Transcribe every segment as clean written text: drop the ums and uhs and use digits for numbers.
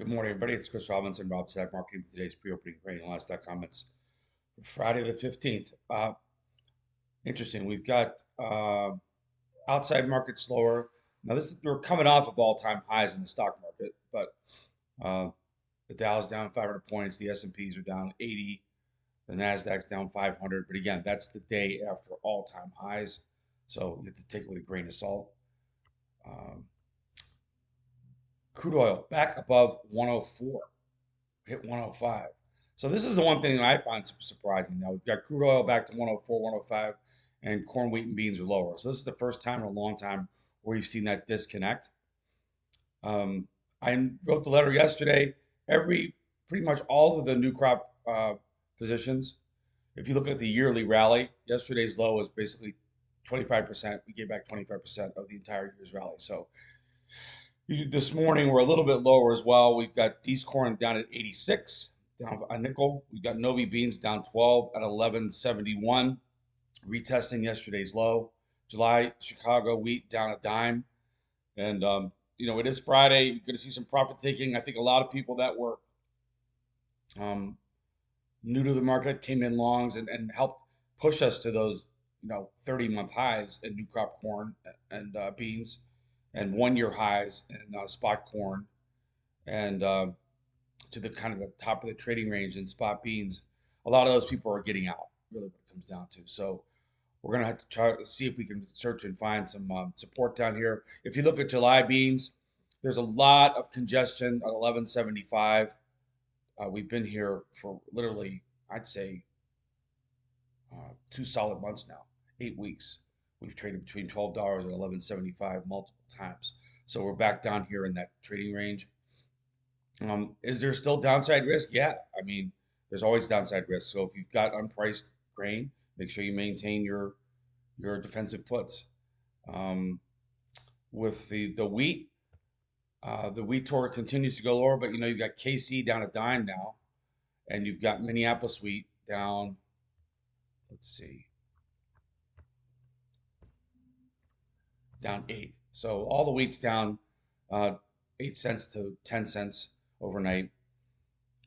Good morning, everybody. It's Chris Robinson, Rob Stack Marketing for today's pre-opening trading livestock comments for Friday the 15th. Interesting. We've got outside market slower. Now, we're coming off of all-time highs in the stock market, but uh, the Dow's down 500 points, the S&Ps are down 80, the Nasdaq's down 500. But again, that's the day after all-time highs, so you have to take it with a grain of salt. Um, Crude oil back above 104. Hit 105. So this is the one thing that I find surprising. Now we've got crude oil back to 104, 105, and corn, wheat, and beans are lower. So this is the first time in a long time where we've seen that disconnect. I wrote the letter yesterday. Pretty much all of the new crop positions. If you look at the yearly rally, yesterday's low was basically 25%. We gave back 25% of the entire year's rally. So this morning we're a little bit lower as well. We've got D's corn down at 86, down a nickel. We've got Novi beans down 12 at 11.71, retesting yesterday's low. July Chicago wheat down a dime, and it is Friday. You're going to see some profit taking. I think a lot of people that were um, new to the market came in longs and helped push us to those 30-month highs in new crop corn and beans, and 1 year highs in spot corn, and to the kind of the top of the trading range in spot beans. A lot of those people are getting out, really what it comes down to. So we're going to have to try to see if we can search and find some support down here. If you look at July beans, there's a lot of congestion at 11.75. We've been here for literally, I'd say, 2 solid months now, 8 weeks. We've traded between $12 and 11.75 multiple times. So we're back down here in that trading range. Is there still downside risk? Yeah. I mean, there's always downside risk. So if you've got unpriced grain, make sure you maintain your defensive puts. With the wheat, the wheat tour continues to go lower, but you've got KC down a dime now, and you've got Minneapolis wheat down, let's see, down 8. So all the wheat's down 8 cents to 10 cents overnight.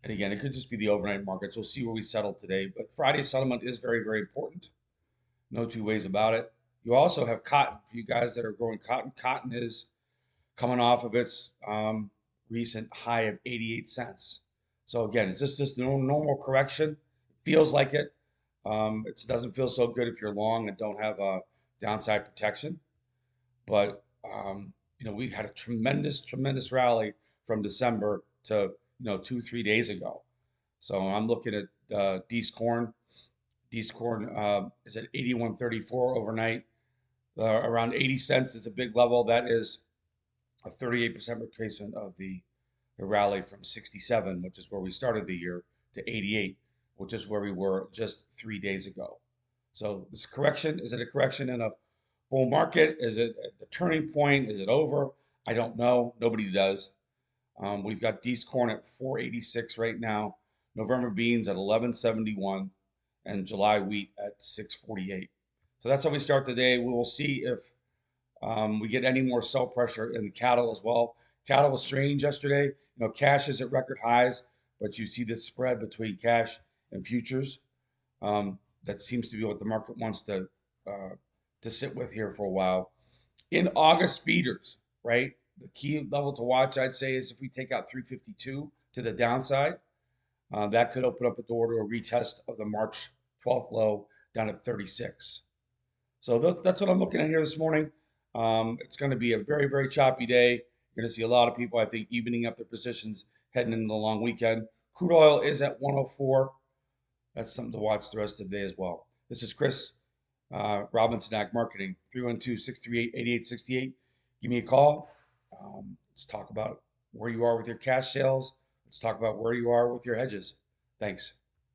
And again, it could just be the overnight markets. We'll see where we settle today. But Friday's settlement is very, very important. No two ways about it. You also have cotton. For you guys that are growing cotton, cotton is coming off of its recent high of 88 cents. So again, it's just normal correction. It feels like it. It doesn't feel so good if you're long and don't have a downside protection. But we had a tremendous rally from December to 2-3 days ago. So I'm looking at D's corn. D's corn is at 81.34 overnight. Around 80 cents is a big level. That is a 38% retracement of the rally from 67, which is where we started the year, to 88, which is where we were just 3 days ago. So this correction, is it a correction in a bull market? Is it the turning point? Is it over? I don't know. Nobody does. We've got D's corn at 486 right now, November beans at 1171, and July wheat at 648. So that's how we start the day. We will see if we get any more sell pressure in the cattle as well. Cattle was strange yesterday. Cash is at record highs, but you see this spread between cash and futures. That seems to be what the market wants to sit with here for a while. In August feeders, right? The key level to watch, I'd say, is if we take out 352 to the downside, that could open up a door to a retest of the March 12th low down at 36. So that's what I'm looking at here this morning. It's going to be a very, very choppy day. You're going to see a lot of people, I think, evening up their positions heading into the long weekend. Crude oil is at 104. That's something to watch the rest of the day as well. This is Chris Robinson Ag Marketing, 312-638-8868. Give me a call. Let's talk about where you are with your cash sales. Let's talk about where you are with your hedges. Thanks.